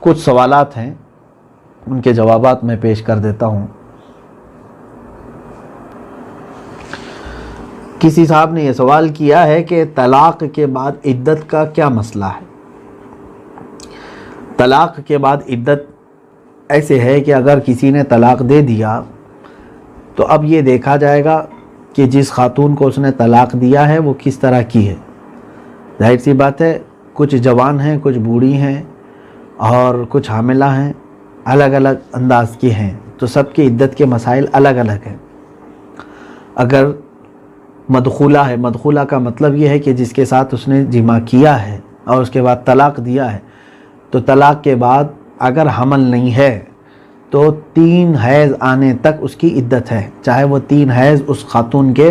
کچھ سوالات ہیں، ان کے جوابات میں پیش کر دیتا ہوں۔ کسی صاحب نے یہ سوال کیا ہے کہ طلاق کے بعد عدت کا کیا مسئلہ ہے؟ طلاق کے بعد عدت ایسے ہے کہ اگر کسی نے طلاق دے دیا تو اب یہ دیکھا جائے گا کہ جس خاتون کو اس نے طلاق دیا ہے وہ کس طرح کی ہے۔ ظاہر سی بات ہے، کچھ جوان ہیں، کچھ بوڑھی ہیں اور کچھ حاملہ ہیں، الگ الگ انداز کی ہیں، تو سب کی عدت کے مسائل الگ الگ ہیں۔ اگر مدخولہ ہے، مدخولہ کا مطلب یہ ہے کہ جس کے ساتھ اس نے جمع کیا ہے اور اس کے بعد طلاق دیا ہے، تو طلاق کے بعد اگر حمل نہیں ہے تو 3 حیض آنے تک اس کی عدت ہے، چاہے وہ 3 حیض اس خاتون کے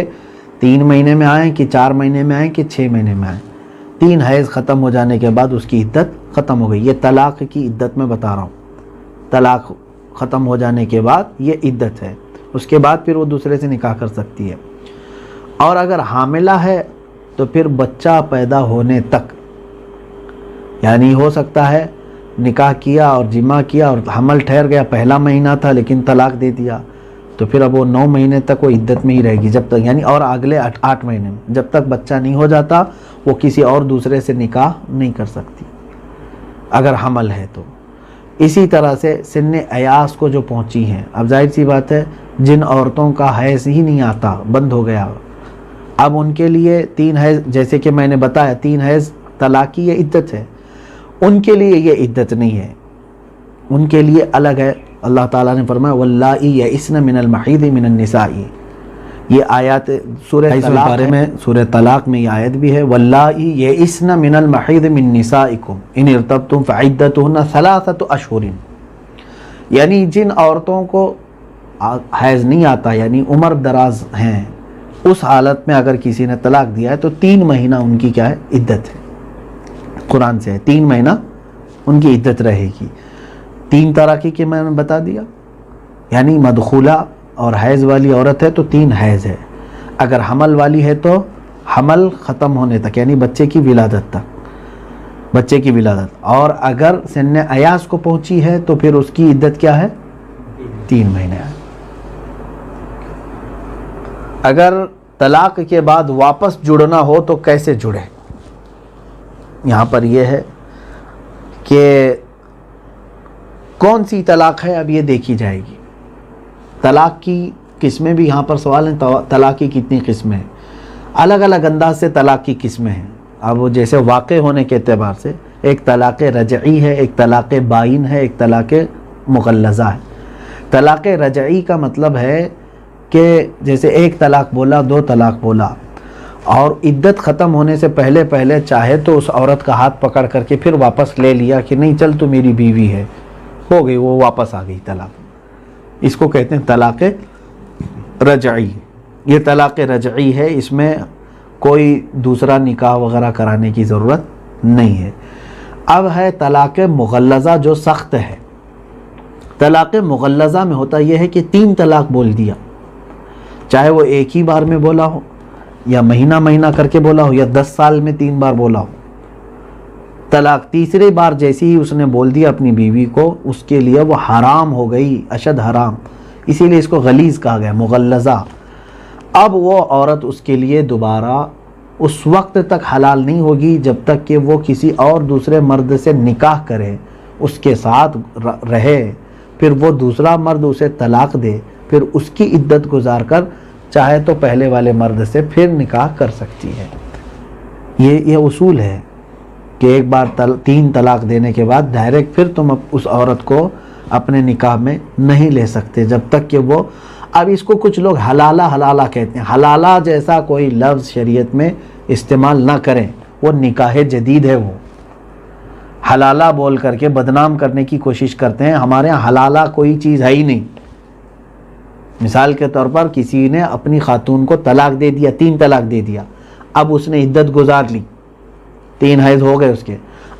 3 مہینے میں آئیں کہ 4 مہینے میں آئیں کہ 6 مہینے میں آئیں، 3 حیض ختم ہو جانے کے بعد اس کی عدت ختم ہو گئی۔ یہ طلاق کی عدت میں بتا رہا ہوں، طلاق ختم ہو جانے کے بعد یہ عدت ہے، اس کے بعد پھر وہ دوسرے سے نکاح کر سکتی ہے۔ اور اگر حاملہ ہے تو پھر بچہ پیدا ہونے تک، یعنی ہو سکتا ہے نکاح کیا اور جمع کیا اور حمل ٹھہر گیا، پہلا مہینہ تھا لیکن طلاق دے دیا، تو پھر اب وہ 9 مہینے تک وہ عدت میں ہی رہے گی، جب تک یعنی اور اگلے 8 مہینے میں جب تک بچہ نہیں ہو جاتا وہ کسی اور دوسرے سے نکاح نہیں کر سکتی اگر حمل ہے تو۔ اسی طرح سے سن ایاس کو جو پہنچی ہیں، اب ظاہر سی بات ہے جن عورتوں کا حیض ہی نہیں آتا، بند ہو گیا، اب ان کے لیے 3 حیض، جیسے کہ میں نے بتایا 3 حیض طلاق کی یہ عدت ہے، ان کے لیے یہ عدت نہیں ہے، ان کے لیے الگ ہے۔ اللہ تعالیٰ نے فرمایا واللائی یئسن من المحیض من النساء، یہ آیات سورہ طلاق میں، سورہ طلاق میں یہ آیت بھی ہے، واللائی یئسن من المحیض من نسائکم ان ارتبتم فعدتہن 3 اشہر، یعنی جن عورتوں کو حیض نہیں آتا یعنی عمر دراز ہیں، اس حالت میں اگر کسی نے طلاق دیا ہے تو 3 مہینہ ان کی کیا ہے؟ عدت ہے، قرآن سے ہے 3 مہینہ ان کی عدت رہے گی۔ 3 طرح کی میں نے بتا دیا، یعنی مدخولہ اور حیض والی عورت ہے تو 3 حیض ہے، اگر حمل والی ہے تو حمل ختم ہونے تک یعنی بچے کی ولادت تک، بچے کی ولادت، اور اگر سن ایاس کو پہنچی ہے تو پھر اس کی عدت کیا ہے؟ 3 مہینے ہے۔ اگر طلاق کے بعد واپس جڑنا ہو تو کیسے جڑے؟ یہاں پر یہ ہے کہ کون سی طلاق ہے اب یہ دیکھی جائے گی۔ طلاق کی قسمیں بھی یہاں پر سوال ہیں، طلاق کی کتنی قسمیں ہیں؟ الگ الگ انداز سے طلاق کی قسمیں ہیں۔ اب جیسے واقع ہونے کے اعتبار سے ایک طلاق رجعی ہے، ایک طلاق بائن ہے، ایک طلاق مغلظہ ہے۔ طلاق رجعی کا مطلب ہے کہ جیسے 1 طلاق بولا، 2 طلاق بولا، اور عدت ختم ہونے سے پہلے چاہے تو اس عورت کا ہاتھ پکڑ کر کے پھر واپس لے لیا کہ نہیں چل تو میری بیوی ہے، ہو گئی، وہ واپس آ گئی طلاق، اس کو کہتے ہیں طلاق رجعی۔ یہ طلاق رجعی ہے، اس میں کوئی دوسرا نکاح وغیرہ کرانے کی ضرورت نہیں ہے۔ اب ہے طلاق مغلظہ جو سخت ہے۔ طلاق مغلظہ میں ہوتا یہ ہے کہ 3 طلاق بول دیا، چاہے وہ ایک ہی بار میں بولا ہو یا مہینہ مہینہ کر کے بولا ہو یا 10 سال میں 3 بار بولا ہو۔ طلاق تیسری بار جیسی ہی اس نے بول دیا اپنی بیوی کو، اس کے لیے وہ حرام ہو گئی، اشد حرام، اسی لیے اس کو غلیظ کہا گیا، مغلظہ۔ اب وہ عورت اس کے لیے دوبارہ اس وقت تک حلال نہیں ہوگی جب تک کہ وہ کسی اور دوسرے مرد سے نکاح کرے، اس کے ساتھ رہے، پھر وہ دوسرا مرد اسے طلاق دے، پھر اس کی عدت گزار کر چاہے تو پہلے والے مرد سے پھر نکاح کر سکتی ہے۔ یہ اصول ہے کہ ایک بار 3 طلاق دینے کے بعد ڈائریکٹ پھر تم اس عورت کو اپنے نکاح میں نہیں لے سکتے جب تک کہ وہ، اب اس کو کچھ لوگ حلالہ کہتے ہیں، حلالہ جیسا کوئی لفظ شریعت میں استعمال نہ کریں، وہ نکاح جدید ہے، وہ حلالہ بول کر کے بدنام کرنے کی کوشش کرتے ہیں۔ ہمارے یہاں حلالہ کوئی چیز ہے ہی نہیں۔ مثال کے طور پر کسی نے اپنی خاتون کو طلاق دے دیا، 3 طلاق دے دیا، اب اس نے عدت گزار لی، 3 حیض ہو گئے اس کے،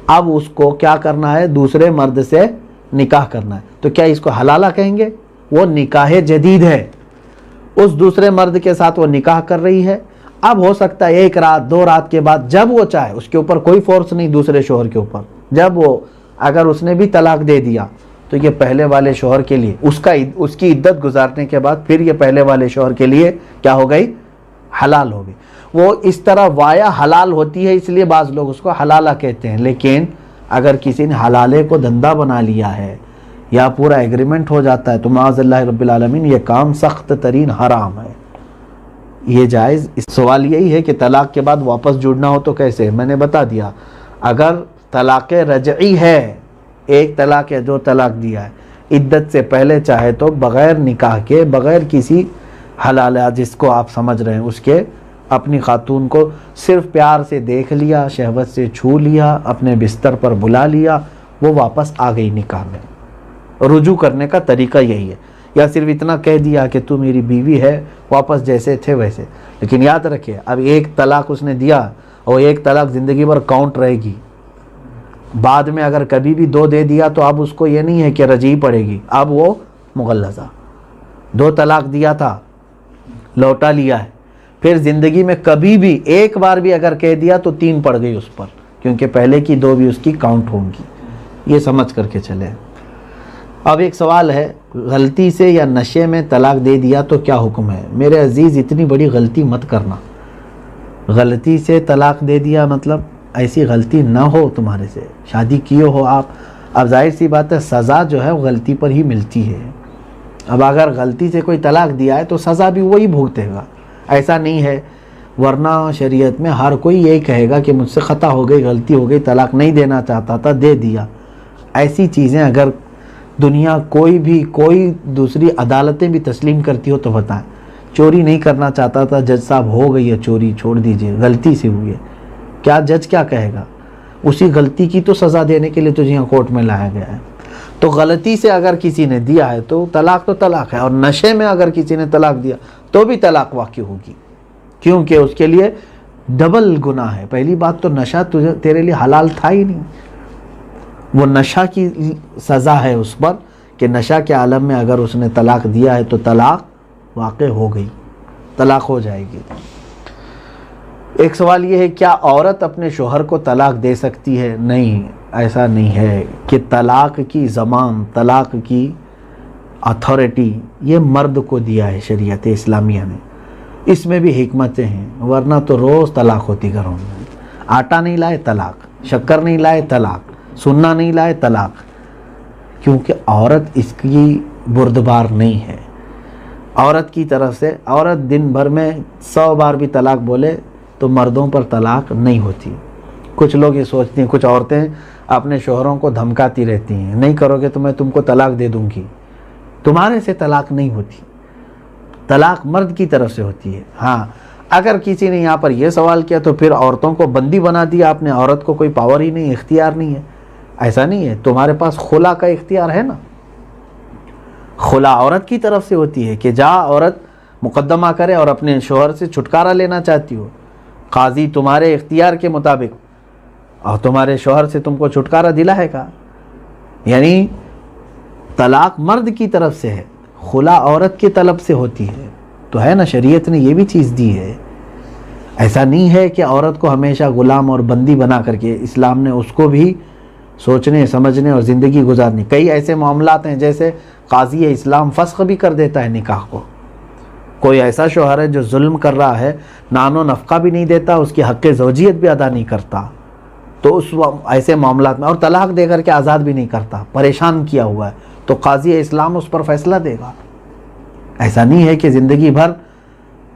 اب اس کو کیا کرنا ہے؟ دوسرے مرد سے نکاح کرنا ہے، تو کیا اس کو حلالہ کہیں گے؟ وہ نکاح جدید ہے، اس دوسرے مرد کے ساتھ وہ نکاح کر رہی ہے۔ اب ہو سکتا ہے 1 رات 2 رات کے بعد جب وہ چاہے، اس کے اوپر کوئی فورس نہیں دوسرے شوہر کے اوپر، جب وہ اگر اس نے بھی طلاق دے دیا تو یہ پہلے والے شوہر کے لیے اس کی عدت گزارنے کے بعد پھر یہ پہلے والے شوہر کے لیے کیا ہو گئی؟ حلال ہو گئی۔ وہ اس طرح وایا حلال ہوتی ہے، اس لیے بعض لوگ اس کو حلالہ کہتے ہیں، لیکن اگر کسی نے حلالے کو دھندا بنا لیا ہے یا پورا ایگریمنٹ ہو جاتا ہے تو معاذ اللہ رب العالمین یہ کام سخت ترین حرام ہے، یہ جائز۔ سوال یہی ہے کہ طلاق کے بعد واپس جڑنا ہو تو کیسے؟ میں نے بتا دیا، اگر طلاق رجعی ہے، ایک طلاق ہے، جو طلاق دیا ہے، عدت سے پہلے چاہے تو بغیر نکاح کے، بغیر کسی حلالہ جس کو آپ سمجھ رہے ہیں اس کے، اپنی خاتون کو صرف پیار سے دیکھ لیا، شہوت سے چھو لیا، اپنے بستر پر بلا لیا، وہ واپس آ گئی نکاح میں۔ رجوع کرنے کا طریقہ یہی ہے، یا صرف اتنا کہہ دیا کہ تو میری بیوی ہے، واپس جیسے تھے ویسے۔ لیکن یاد رکھے، اب ایک طلاق اس نے دیا اور ایک طلاق زندگی بھر کاؤنٹ رہے گی، بعد میں اگر کبھی بھی 2 دے دیا تو اب اس کو یہ نہیں ہے کہ رجعی پڑے گی، اب وہ مغلظہ۔ 2 طلاق دیا تھا، لوٹا لیا ہے، پھر زندگی میں کبھی بھی ایک بار بھی اگر کہہ دیا تو 3 پڑ گئی اس پر، کیونکہ پہلے کی 2 بھی اس کی کاؤنٹ ہوں گی۔ یہ سمجھ کر کے چلے۔ اب ایک سوال ہے، غلطی سے یا نشے میں طلاق دے دیا تو کیا حکم ہے؟ میرے عزیز، اتنی بڑی غلطی مت کرنا۔ غلطی سے طلاق دے دیا مطلب ایسی غلطی نہ ہو تمہارے سے، شادی کیے ہو آپ، اب ظاہر سی بات ہے سزا جو ہے وہ غلطی پر ہی ملتی ہے۔ اب اگر غلطی سے کوئی طلاق دیا ہے تو سزا بھی وہی بھگتے گا، ایسا نہیں ہے، ورنہ شریعت میں ہر کوئی یہی کہے گا کہ مجھ سے خطا ہو گئی، غلطی ہو گئی، طلاق نہیں دینا چاہتا تھا، دے دیا۔ ایسی چیزیں اگر دنیا کوئی دوسری عدالتیں بھی تسلیم کرتی ہو تو بتائیں، چوری نہیں کرنا چاہتا تھا، جج صاحب ہو گئی ہے چوری، چھوڑ دیجئے، غلطی سے ہوئی ہے، کیا جج کیا کہے گا؟ اسی غلطی کی تو سزا دینے کے لیے تجھے یہاں کورٹ میں لایا گیا ہے۔ تو غلطی سے اگر کسی نے دیا ہے تو طلاق ہے، اور نشے میں اگر کسی نے طلاق دیا تو بھی طلاق واقع ہوگی، کیونکہ اس کے لیے ڈبل گناہ ہے۔ پہلی بات تو نشہ تیرے لیے حلال تھا ہی نہیں، وہ نشہ کی سزا ہے اس پر کہ نشہ کے عالم میں اگر اس نے طلاق دیا ہے تو طلاق واقع ہو گئی، طلاق ہو جائے گی۔ ایک سوال یہ ہے، کیا عورت اپنے شوہر کو طلاق دے سکتی ہے؟ نہیں، ایسا نہیں ہے کہ طلاق کی زمان، طلاق کی اتھارٹی یہ مرد کو دیا ہے شریعت اسلامیہ نے، اس میں بھی حکمتیں ہیں، ورنہ تو روز طلاق ہوتی گھروں میں۔ آٹا نہیں لائے طلاق، شکر نہیں لائے طلاق، سننا نہیں لائے طلاق، کیونکہ عورت اس کی بردبار نہیں ہے۔ عورت کی طرف سے عورت دن بھر میں 100 بار بھی طلاق بولے تو مردوں پر طلاق نہیں ہوتی۔ کچھ لوگ یہ سوچتے ہیں، کچھ عورتیں اپنے شوہروں کو دھمکاتی رہتی ہیں، نہیں کرو گے تو میں تم کو طلاق دے دوں گی۔ تمہارے سے طلاق نہیں ہوتی، طلاق مرد کی طرف سے ہوتی ہے۔ ہاں، اگر کسی نے یہاں پر یہ سوال کیا تو پھر عورتوں کو بندی بنا دیا آپ نے، عورت کو کوئی پاور ہی نہیں، اختیار نہیں ہے۔ ایسا نہیں ہے، تمہارے پاس خلا کا اختیار ہے نا، خلا عورت کی طرف سے ہوتی ہے کہ جا عورت مقدمہ کرے اور اپنے شوہر سے چھٹکارا لینا چاہتی ہو، قاضی تمہارے اختیار کے مطابق اور تمہارے شوہر سے تم کو چھٹکارا دلائے گا۔ یعنی طلاق مرد کی طرف سے ہے، خلا عورت کی طلب سے ہوتی ہے، تو ہے نا، شریعت نے یہ بھی چیز دی ہے۔ ایسا نہیں ہے کہ عورت کو ہمیشہ غلام اور بندی بنا کر کے، اسلام نے اس کو بھی سوچنے سمجھنے اور زندگی گزارنی۔ کئی ایسے معاملات ہیں جیسے قاضی اسلام فسخ بھی کر دیتا ہے نکاح کو۔ کوئی ایسا شوہر ہے جو ظلم کر رہا ہے، نان و نفقہ بھی نہیں دیتا، اس کی حق زوجیت بھی ادا نہیں کرتا، تو اس ایسے معاملات میں، اور طلاق دے کر کے آزاد بھی نہیں کرتا، پریشان کیا ہوا ہے، تو قاضی اسلام اس پر فیصلہ دے گا۔ ایسا نہیں ہے کہ زندگی بھر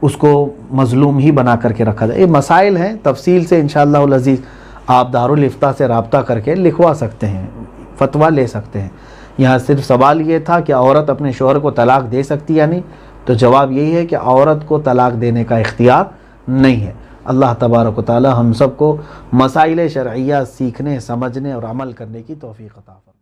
اس کو مظلوم ہی بنا کر کے رکھا جائے۔ یہ مسائل ہیں، تفصیل سے انشاءاللہ العزیز آپ دارالفتاء سے رابطہ کر کے لکھوا سکتے ہیں، فتویٰ لے سکتے ہیں۔ یہاں صرف سوال یہ تھا کہ عورت اپنے شوہر کو طلاق دے سکتی یا نہیں، تو جواب یہی ہے کہ عورت کو طلاق دینے کا اختیار نہیں ہے۔ اللہ تبارک و تعالی ہم سب کو مسائل شرعیہ سیکھنے، سمجھنے اور عمل کرنے کی توفیق عطا فرمائے۔